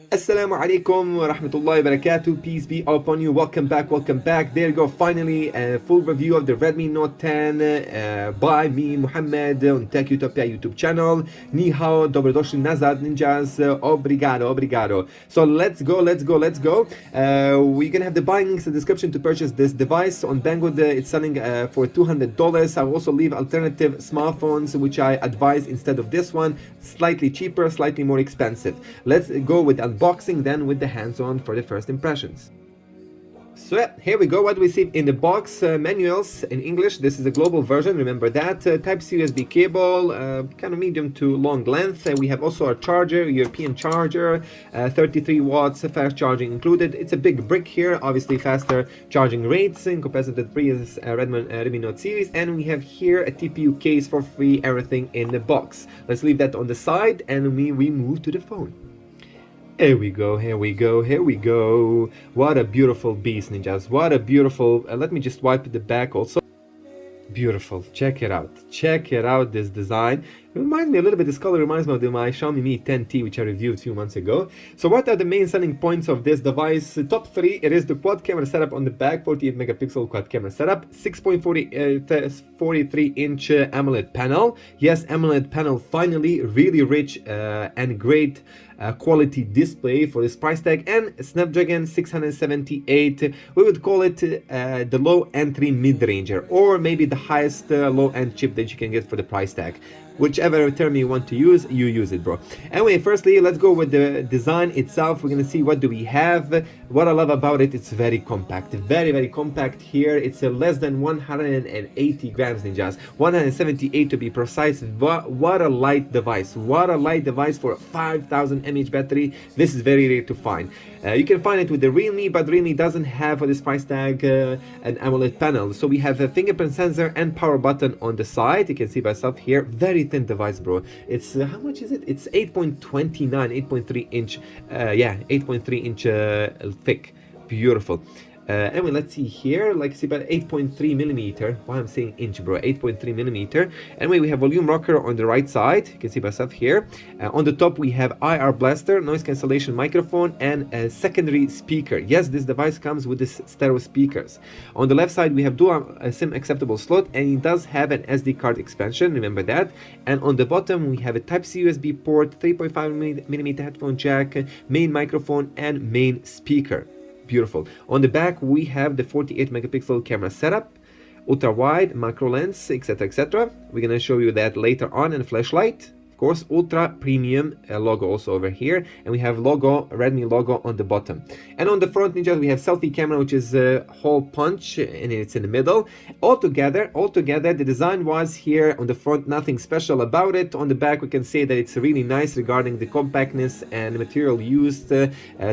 Assalamu alaikum wa rahmatullahi wa barakatuh. Peace be upon you. Welcome back, welcome back. There you go, finally a full review of the Redmi Note 10 by me, Muhammad, on TechUtopia YouTube channel. Ni hao, dobrodošli nazad, ninjas. Obrigado, obrigado. So let's go. We're gonna have the buying links in the description to purchase this device. On Banggood, it's selling for $200. I'll also leave alternative smartphones, which I advise instead of this one. Slightly cheaper, slightly more expensive. Let's go with unboxing, then with the hands-on for the first impressions. So yeah, here we go. What do we see in the box? Manuals in English. This is a global version, remember that. Type-C USB cable, kind of medium to long length. We have also a charger, European charger, 33 watts, fast charging included. It's a big brick here, obviously faster charging rates in comparison to the previous Redmi Note series. And we have here a TPU case for free, everything in the box. Let's leave that on the side and we move to the phone. Here we go. What a beautiful beast, ninjas. What a beautiful... let me just wipe the back also. Beautiful. Check it out. This design. It reminds me a little bit, this color reminds me of my Xiaomi Mi 10T, which I reviewed a few months ago. So what are the main selling points of this device? Top 3, it is the quad camera setup on the back, 48 megapixel quad camera setup, 6.43-inch AMOLED panel. Yes, AMOLED panel, finally, really rich and great quality display for this price tag, and Snapdragon 678. We would call it the low entry mid-ranger, or maybe the highest low-end chip that you can get for the price tag. Whichever term you want to use, you use it, bro. Anyway, firstly, let's go with the design itself. We're gonna see what do we have. What I love about it, it's very compact, very compact here. It's less than 180 grams, ninjas. 178 to be precise. What a light device. What a light device for a 5000 mAh battery. This is very rare to find. You can find it with the Realme, but Realme doesn't have for this price tag an AMOLED panel. So we have a fingerprint sensor and power button on the side. You can see by yourself here. Very thin device, bro. It's how much is it? It's 8.29, 8.3 inch. 8.3 inch thick. Beautiful. Anyway, let's see here, like see about 8.3 millimeter. Why I'm saying inch, bro? 8.3 millimeter. Anyway, we have volume rocker on the right side. You can see myself here. On the top, we have IR blaster, noise cancellation microphone, and a secondary speaker. Yes, this device comes with this stereo speakers. On the left side, we have dual SIM acceptable slot, and it does have an SD card expansion. Remember that. And on the bottom, we have a Type-C USB port, 3.5 millimeter headphone jack, main microphone, and main speaker. Beautiful. On the back, we have the 48 megapixel camera setup, ultra wide, macro lens, etc. We're gonna show you that later on, and flashlight. Of course, ultra premium logo also over here, and we have Redmi logo on the bottom. And on the front, ninjas, we have selfie camera, which is a hole punch, and it's in the middle. Altogether, the design was here on the front, nothing special about it. On the back, we can say that it's really nice regarding the compactness and material used,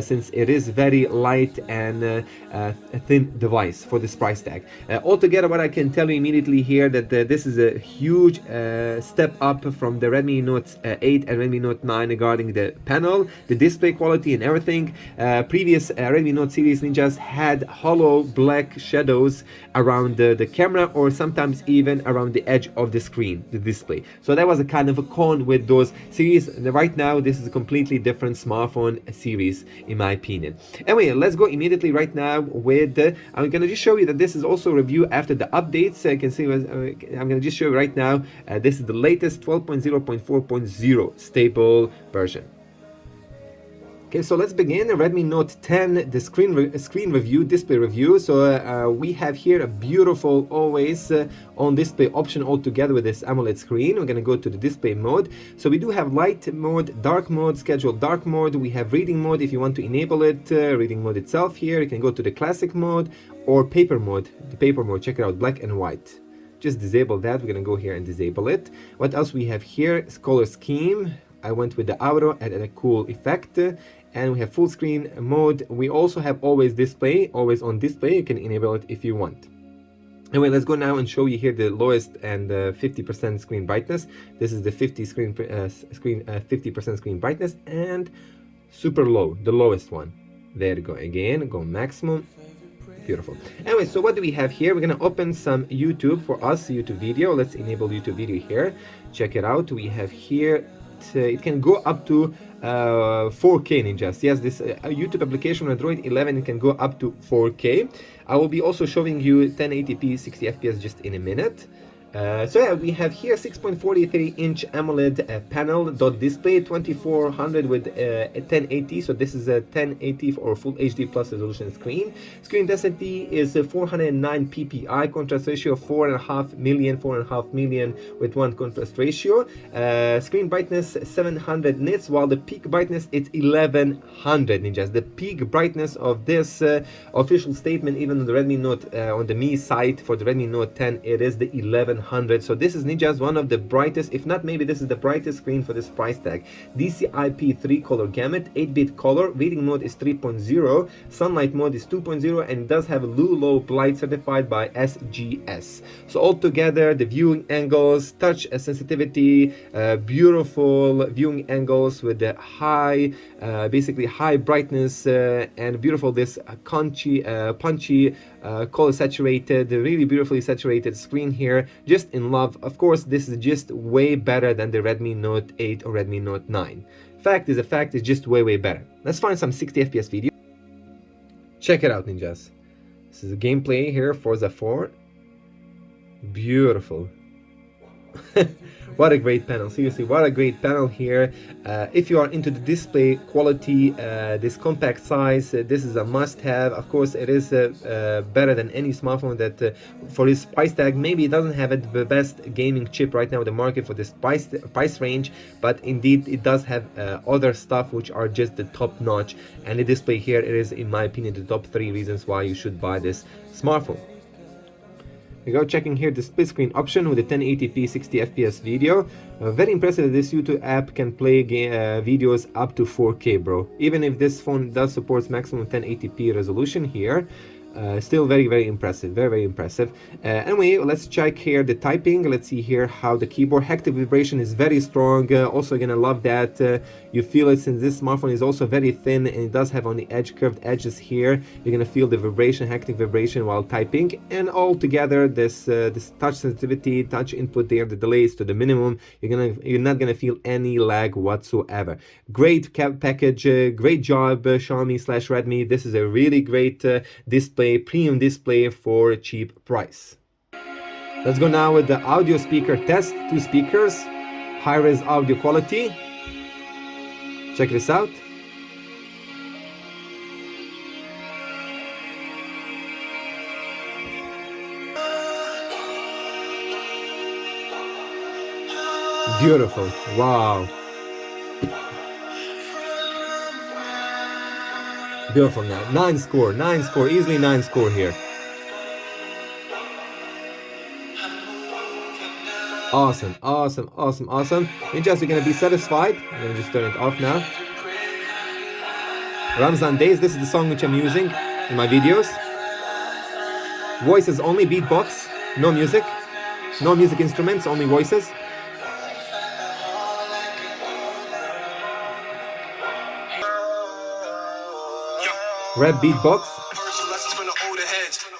since it is very light and a thin device for this price tag. Altogether, what I can tell you immediately here, that this is a huge step up from the Redmi Note 8 and Redmi Note 9 regarding the panel, the display quality, and everything. Previous Redmi Note series, ninjas, had hollow black shadows around the camera, or sometimes even around the edge of the screen, the display. So that was a kind of a con with those series. Right now, this is a completely different smartphone series, in my opinion. Anyway, let's go immediately right now with I'm gonna just show you that this is also a review after the updates. You can see I'm gonna just show you right now. This is the latest 12.0.4.0 stable version. Okay, so let's begin. Redmi Note 10, the screen review, display review. So we have here a beautiful, always on display option altogether with this AMOLED screen. We're going to go to the display mode. So we do have light mode, dark mode, scheduled dark mode. We have reading mode if you want to enable it. Reading mode itself here. You can go to the classic mode or paper mode. The paper mode, check it out, black and white. Just disable that. We're going to go here and disable it. What else we have here? Color scheme. I went with the auto, added a cool effect. And we have full screen mode. We also have always display, always on display. You can enable it if you want. Anyway, let's go now and show you here the lowest and 50% screen brightness. This is the 50% screen brightness, and super low, the lowest one. There you go. Again, go maximum. Beautiful. Anyway, so what do we have here? We're gonna open some YouTube for us, YouTube video. Let's enable YouTube video here. Check it out. We have here, it can go up to 4K ninjas. Yes, this YouTube application on Android 11 can go up to 4K. I will be also showing you 1080p 60 FPS just in a minute. So yeah, we have here 6.43-inch AMOLED panel dot display, 2400 with 1080. So this is a 1080 or full HD plus resolution screen. Screen density is 409 ppi, contrast ratio 4.5 million with 1 contrast ratio. Screen brightness 700 nits, while the peak brightness it's 1100 ninjas. The peak brightness of this official statement, even on the Redmi Note on the Mi site for the Redmi Note 10, it is the 1100. So this is ninjas one of the brightest, if not maybe this is the brightest screen for this price tag. DCI-P3 color gamut, 8-bit color, reading mode is 3.0, sunlight mode is 2.0, and it does have low light certified by SGS. So altogether, the viewing angles, touch sensitivity, beautiful viewing angles with the high, basically high brightness, and beautiful this punchy color saturated, really beautifully saturated screen here. Just in love. Of course, this is just way better than the Redmi Note 8 or Redmi Note 9. Fact is, it's just way better. Let's find some 60 FPS video. Check it out, ninjas. This is a gameplay here, Forza 4. Beautiful. What a great panel, seriously, what a great panel here. If you are into the display quality, this compact size, this is a must-have. Of course, it is better than any smartphone that for this price tag. Maybe it doesn't have the best gaming chip right now in the market for this price range, but indeed it does have other stuff which are just the top notch, and the display here, it is in my opinion the top 3 reasons why you should buy this smartphone. We go checking here the split screen option with the 1080p 60 FPS video. Very impressive that this YouTube app can play videos up to 4K, bro. Even if this phone does support maximum 1080p resolution here, still very impressive, very impressive. Anyway, let's check here the typing. Let's see here how the keyboard haptic vibration is very strong. Also gonna love that you feel it, since this smartphone is also very thin and it does have on the edge curved edges here. You're gonna feel the vibration, haptic vibration while typing, and all together this touch sensitivity, touch input there, the delay is to the minimum. You're not gonna feel any lag whatsoever. Great package, great job Xiaomi/Redmi. This is a really great display, premium display for a cheap price. Let's go now with the audio speaker test. 2 speakers, high-res audio quality. Check this out. Beautiful. Wow. Beautiful now. 9 score, easily 9 score here. Awesome. Ninjas, you're gonna be satisfied. I'm gonna just turn it off now. Ramzan Days, this is the song which I'm using in my videos. Voices only, beatbox, no music instruments, only voices. Rap beatbox.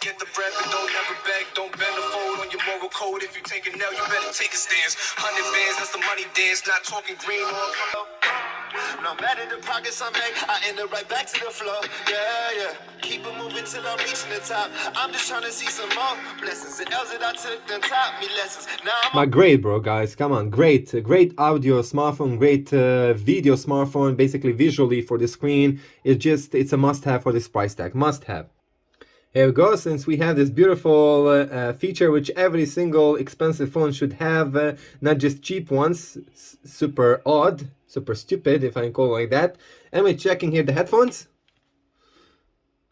Get the bread, but don't never beg. Don't bend the fold on your moral code. If you take it now, you better take a stance. 100 bands, that's the money dance. Not talking green or no matter the progress I make, I end up right back to the flow. Yeah. Keep it moving till I'm reaching the top. I'm just trying to see some more blessings. The L's that I took them taught me lessons. Now great, bro, guys. Come on, great audio smartphone, great video smartphone. Basically, visually for the screen, it's a must-have for this price tag. Must-have. Here we go, since we have this beautiful feature which every single expensive phone should have, not just cheap ones, super odd, super stupid if I can call it like that. And we're checking here the headphones.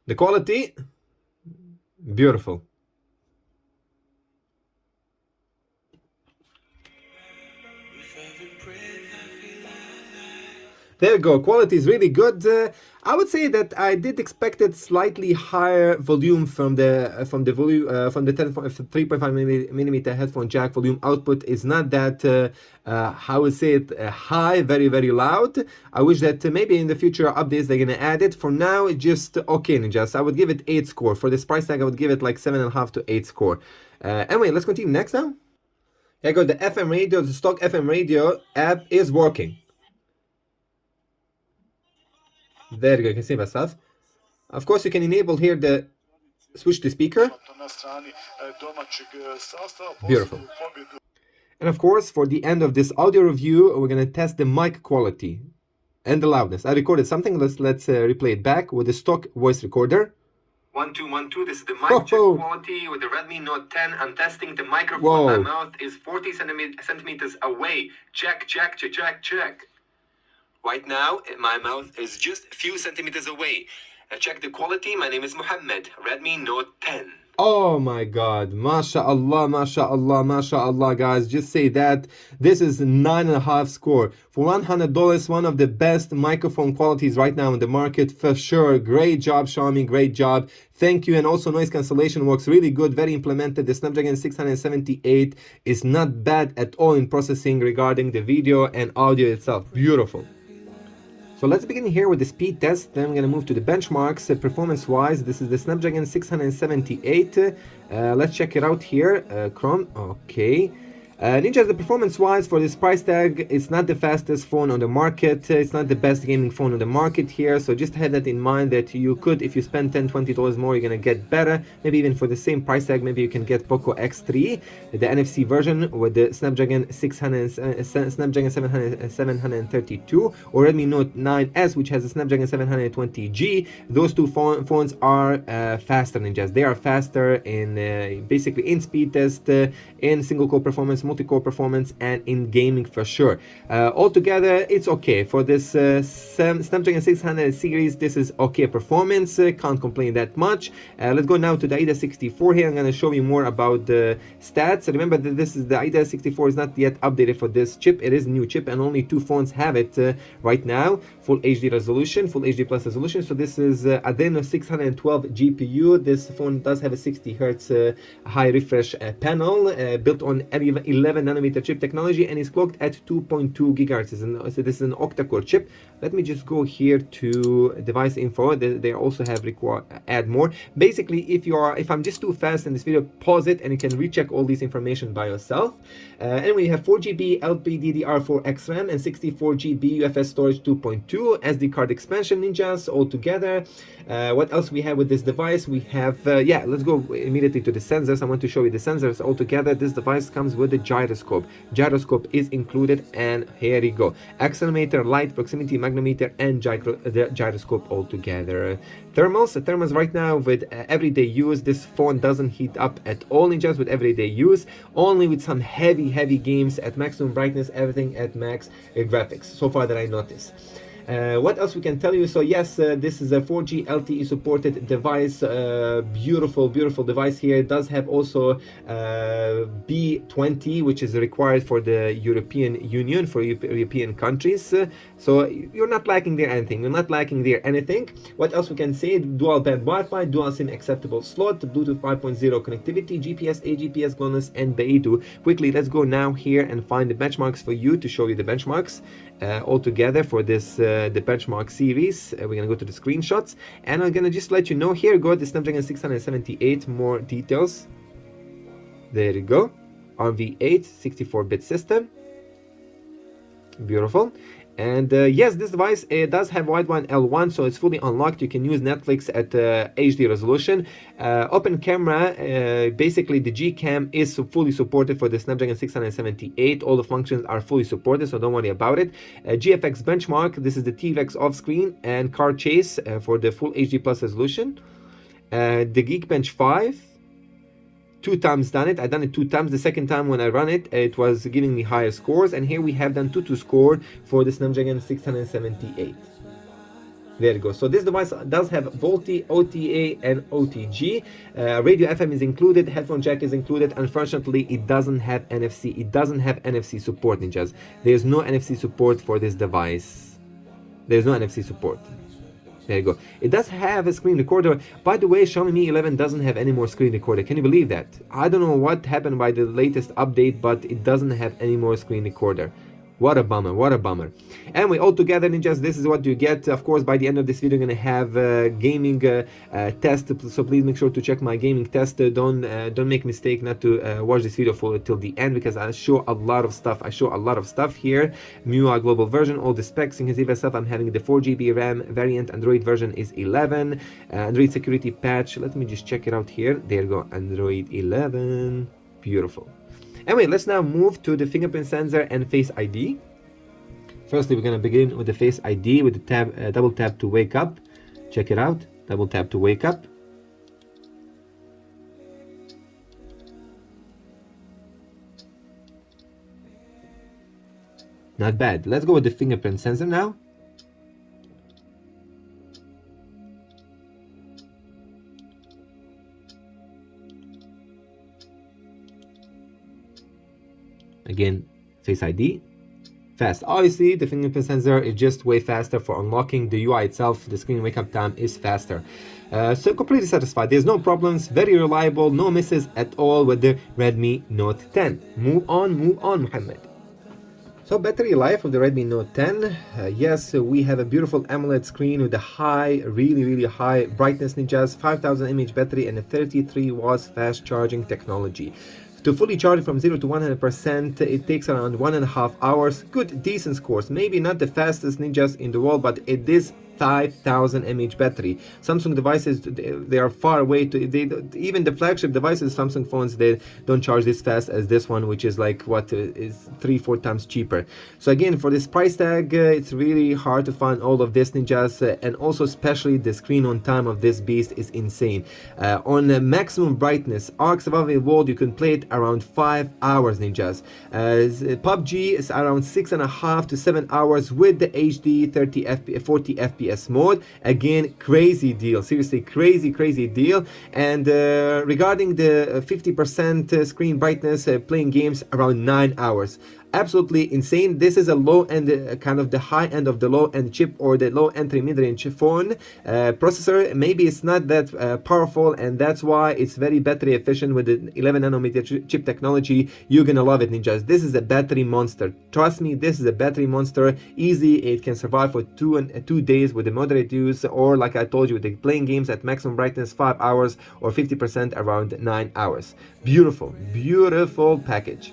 The quality, beautiful. There you go, quality is really good. I would say that I did expect it slightly higher volume from the 3.5 millimeter headphone jack. Volume output is not that how would say it, high, very loud. I wish that maybe in the future updates they're gonna add it. For now, it's just okay, ninjas. I would give it 8 score. For this price tag, I would give it like 7.5 to 8 score. Anyway, let's continue next now. Here I go, the FM radio, the stock FM radio app is working. There you go, you can see myself. Of course, you can enable here the switch to speaker. Beautiful. And of course, for the end of this audio review, we're gonna test the mic quality and the loudness. I recorded something. Let's replay it back with the stock voice recorder. 1 2 1 2. This is the mic check quality with the Redmi Note 10. I'm testing the microphone. Whoa. My mouth is 40 centimeters away. Check, check, check, check, check. Right now, my mouth is just a few centimeters away. Check the quality. My name is Mohammed. Redmi Note 10. Oh my god, mashallah, mashallah, mashallah, guys. Just say that this is 9.5 score for $100. One of the best microphone qualities right now in the market for sure. Great job, Xiaomi, great job. Thank you. And also noise cancellation works really good, very implemented. The Snapdragon 678 is not bad at all in processing regarding the video and audio itself. Beautiful. So let's begin here with the speed test. Then I'm going to move to the benchmarks. Performance-wise, this is the Snapdragon 678. Let's check it out here. Chrome. Okay. Ninja, the performance-wise for this price tag, it's not the fastest phone on the market. It's not the best gaming phone on the market here. So just have that in mind that you could, if you spend $10, $20 more, you're going to get better. Maybe even for the same price tag, maybe you can get Poco X3, the NFC version with the Snapdragon 732, or Redmi Note 9S, which has a Snapdragon 720G. Those two phones are faster, Ninjas. They are faster in basically in speed test, in single-core performance, multi-core performance, and in gaming for sure. Altogether, it's okay for this Snapdragon 600 series. This is okay performance. Can't complain that much. Let's go now to the AIDA 64 here. I'm going to show you more about the stats. Remember that this is the AIDA 64 is not yet updated for this chip. It is a new chip, and only two phones have it right now. Full HD resolution, full HD plus resolution. So this is Adreno 612 GPU. This phone does have a 60 Hz high refresh panel built on 11 nanometer chip technology, and is clocked at 2.2 gigahertz. And so this is an octa-core chip. Let me just go here to device info. They also have add more. Basically, if I'm just too fast in this video, pause it and you can recheck all this information by yourself. And we have 4GB LPDDR4 XRAM and 64GB UFS storage 2.2 SD card expansion, Ninjas, all together. What else we have with this device? We have yeah, let's go immediately to the sensors. I want to show you the sensors all together. This device comes with the gyroscope. Gyroscope is included, and here you go. Accelerometer, light, proximity, magnometer, and the gyroscope all together. Thermals right now with everyday use. This phone doesn't heat up at all, Ninjas, with everyday use. Only with some heavy games at maximum brightness, everything at max graphics. So far that I noticed. What else we can tell you? So yes, this is a 4G LTE supported device. Beautiful device here. It does have also B20, which is required for the European Union, for European countries. So you're not lacking there anything. You're not lacking there anything. What else we can say? Dual band Wi-Fi, dual SIM acceptable slot, Bluetooth 5.0 connectivity, GPS, AGPS, GLONASS, and Beidou. Quickly, let's go now here and find the benchmarks for you to show you the benchmarks all together for this the benchmark series. We're gonna go to the screenshots, and I'm gonna just let you know. Here go the Snapdragon 678, more details. There you go. RV8 64-bit system. Beautiful. And yes, this device does have wideband L1, so it's fully unlocked. You can use Netflix at HD resolution. Open camera, basically the Gcam is fully supported for the Snapdragon 678. All the functions are fully supported, so don't worry about it. GFX benchmark, this is the T-Rex off-screen, and car chase for the full HD plus resolution. The Geekbench 5. 2 times done it. I done it 2 times. The second time when I run it, it was giving me higher scores, and here we have done 2 score for the Snapdragon 678. There you go. So this device does have VoLTE, OTA, and OTG. Radio FM is included. Headphone jack is included. Unfortunately, it doesn't have NFC. It doesn't have NFC support, Ninjas. There's no NFC support for this device. There's no NFC support. There you go. It does have a screen recorder. By the way, Xiaomi Mi 11 doesn't have any more screen recorder. Can you believe that? I don't know what happened by the latest update, but it doesn't have any more screen recorder. What a bummer, what a bummer. Anyway, altogether, ninjas, this is what you get. Of course, by the end of this video, I'm gonna have a gaming test, so please make sure to check my gaming test. Don't make mistake not to watch this video for till the end, because I show a lot of stuff. I show a lot of stuff here. MIUI global version, all the specs. You can see myself, I'm having the 4 GB RAM variant. Android version is 11. Android security patch. Let me just check it out here. There you go, Android 11. Beautiful. Anyway, let's now move to the fingerprint sensor and Face ID. Firstly, we're going to begin with the Face ID with the tab, double tap to wake up. Check it out. Double tap to wake up. Not bad. Let's go with the fingerprint sensor now. Again, Face ID. Fast. Obviously, the fingerprint sensor is just way faster for unlocking. The UI itself, the screen wake up time is faster. So completely satisfied. There's no problems. Very reliable. No misses at all with the Redmi Note 10. Move on, Mohammed. So battery life of the Redmi Note 10, yes, we have a beautiful AMOLED screen with a high, really high brightness, ninjas, 5000 mAh battery and a 33 watts fast charging technology. To fully charge from 0 to 100%, it takes around 1.5 hours. Good, decent scores. Maybe not the fastest ninjas in the world, but it is 5000 mAh battery. Samsung devices, they are far away to even the flagship devices, Samsung phones, they don't charge this fast as this one, which is like what is 3-4 times cheaper. So again, for this price tag, it's really hard to find all of this, ninjas, and also especially the screen on time of this beast is insane. On maximum brightness, Arc Survival World, you can play it around 5 hours, ninjas. PUBG is around 6.5 to 7 hours with the HD 40 FPS mode. Again, crazy deal, seriously, crazy deal. And regarding the 50% screen brightness, playing games around 9 hours. Absolutely insane. This is a low end, kind of the high end of the low end chip or the low entry mid-range phone processor. Maybe it's not that powerful, and that's why it's very battery efficient with the 11 nanometer chip technology. You're gonna love it, ninjas. This is a battery monster. Trust me, this is a battery monster. Easy, it can survive for 2 days with the moderate use, or like I told you, with the playing games at maximum brightness 5 hours, or 50% around 9 hours. Beautiful package.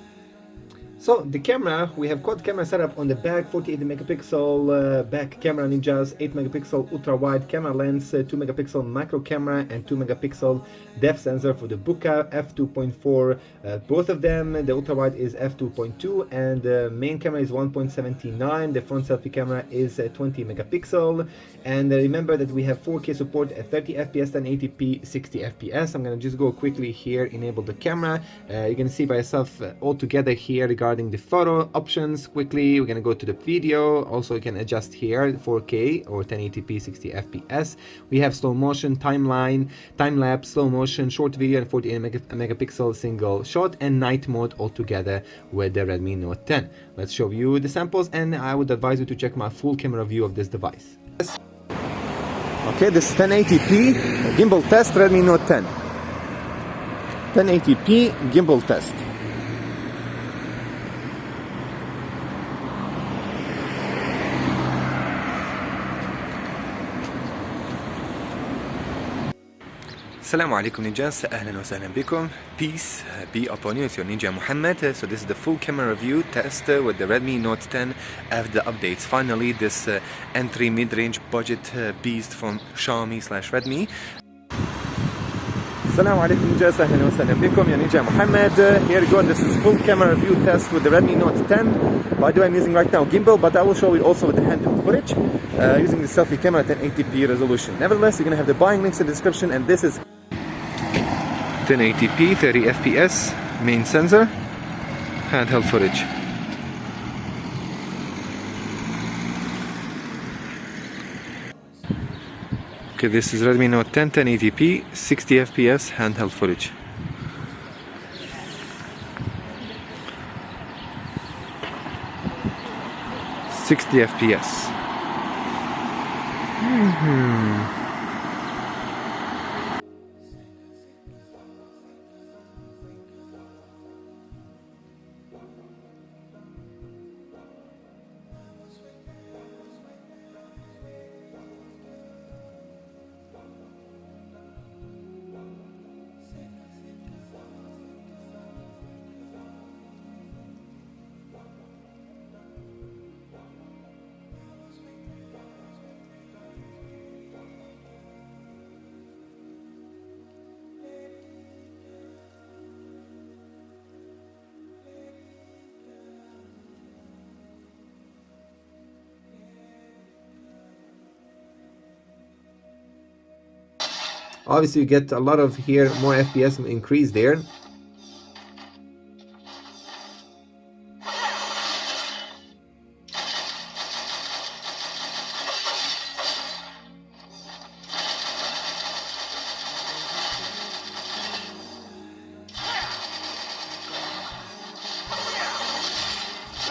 So the camera, we have quad camera setup on the back, 48 megapixel back camera, ninjas, 8 megapixel ultra wide camera lens, 2 megapixel macro camera, and 2 megapixel depth sensor for the Buka f2.4. Both of them, the ultra wide is f2.2, and the main camera is 1.79. The front selfie camera is 20 megapixel. And remember that we have 4K support at 30 FPS, 1080p, 60 FPS. I'm gonna just go quickly here, enable the camera. You can see by yourself all together here regarding the photo options. Quickly, we're gonna go to the video. Also, you can adjust here 4K or 1080p, 60 FPS. We have slow motion, timeline, time lapse, slow motion, short video, and 48 megapixel single shot, and night mode all together with the Redmi Note 10. Let's show you the samples, and I would advise you to check my full camera view of this device. Okay, this is 1080p gimbal test, Redmi Note 10. 1080p gimbal test. Assalamu alaikum ninjas, ahlan wa sahlan bikum. Peace be upon you, it's your ninja Muhammad. So this is the full camera review test with the Redmi Note 10 after the updates. Finally, this entry mid-range budget beast from Xiaomi/Redmi. Assalamu alaikum ninjas, ahlan wa sahlan bikum, your ninja Muhammad. Here we go, this is full camera review test with the Redmi Note 10. By the way, I'm using right now gimbal, but I will show you also with the handheld footage using the selfie camera at 1080p resolution. Nevertheless, you're gonna have the buying links in the description, and this is 1080p, 30 FPS, main sensor, handheld footage. Okay, this is Redmi Note 10, 1080p, 60 FPS, handheld footage. FPS. Obviously you get a lot of here more FPS increase there.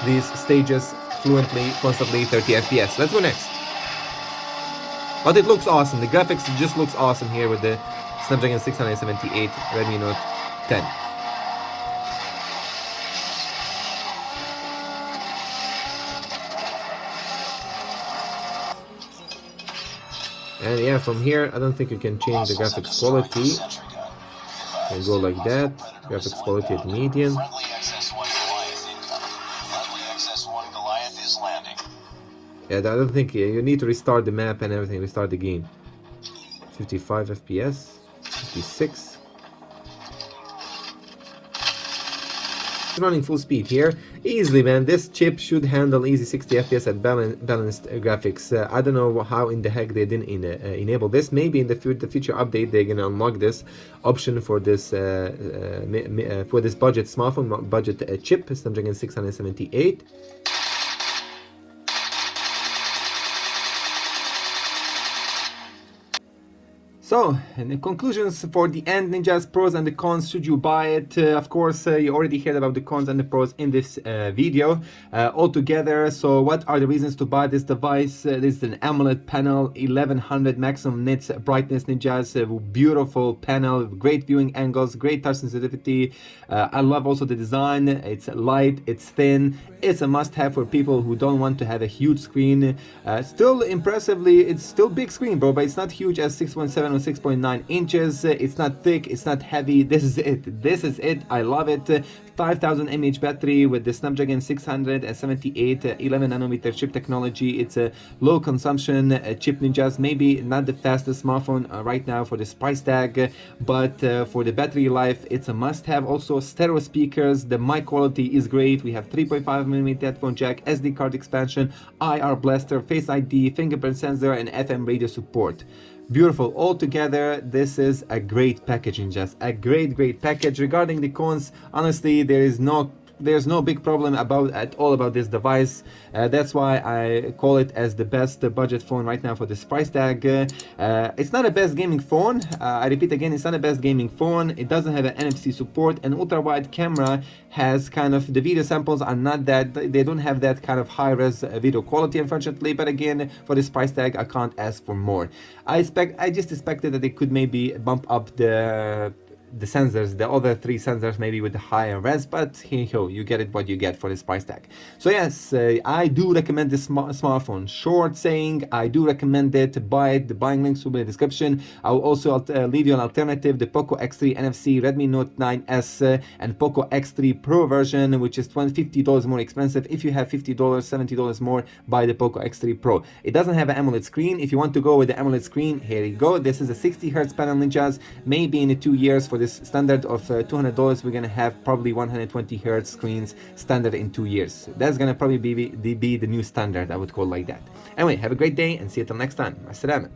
These stages fluently, constantly 30 FPS. Let's go next. But it looks awesome. The graphics just looks awesome here with the Snapdragon 678 Redmi Note 10. And yeah, from here, I don't think you can change the graphics quality. You can go like that. Graphics quality at medium. Yeah, I don't think you need to restart the map and everything, restart the game. 55 FPS, 56. Running full speed here easily, man. This chip should handle easy 60 FPS at balanced graphics. I don't know how in the heck they didn't enable this. Maybe in the future update they're gonna unlock this option for this budget smartphone budget chip, Snapdragon 678. So, in the conclusions for the end, ninjas, pros and the cons, should you buy it? Of course, you already heard about the cons and the pros in this video altogether. So what are the reasons to buy this device? This is an AMOLED panel, 1100 maximum nits brightness, ninjas, beautiful panel, great viewing angles, great touch sensitivity. I love also the design. It's light, it's thin. It's a must-have for people who don't want to have a huge screen. Still impressively, it's still big screen, bro, but it's not huge as 6.7 or 6.9 inches. It's not thick, it's not heavy. This is it. This is it. I love it. 5000 mAh battery with the Snapdragon 678 11 nanometer chip technology. It's a low consumption chip, ninjas. Maybe not the fastest smartphone right now for this price tag, but for the battery life, it's a must-have. Also, stereo speakers. The mic quality is great. We have 3.5mm headphone jack, SD card expansion, IR blaster, Face ID, fingerprint sensor, and FM radio support. Beautiful. Altogether, this is a great packaging, just a great package. Regarding the cons, honestly, there's no big problem at all about this device. That's why I call it as the best budget phone right now for this price tag. It's not a best gaming phone. I repeat again, it's not a best gaming phone. It doesn't have an NFC support, and ultra wide camera has kind of, the video samples are not that, they don't have that kind of high res video quality, unfortunately. But again, for this price tag, I can't ask for more. I just expected that they could maybe bump up the sensors, the other three sensors, maybe with the higher res, but here you get it what you get for this price tag. So yes, I do recommend this smartphone. Short saying, I do recommend it. Buy it. The buying links will be in the description. I will also leave you an alternative, the Poco X3 NFC, Redmi Note 9S, and Poco X3 Pro version, which is $50 more expensive. If you have $50, $70 more, buy the Poco X3 Pro. It doesn't have an AMOLED screen. If you want to go with the AMOLED screen, here you go. This is a 60 Hz panel, ninjas. Maybe in 2 years, for this standard of $200, we're gonna have probably 120 Hz screens standard in 2 years. That's gonna probably be the new standard, I would call like that. Anyway, have a great day and see you till next time. Assalamu.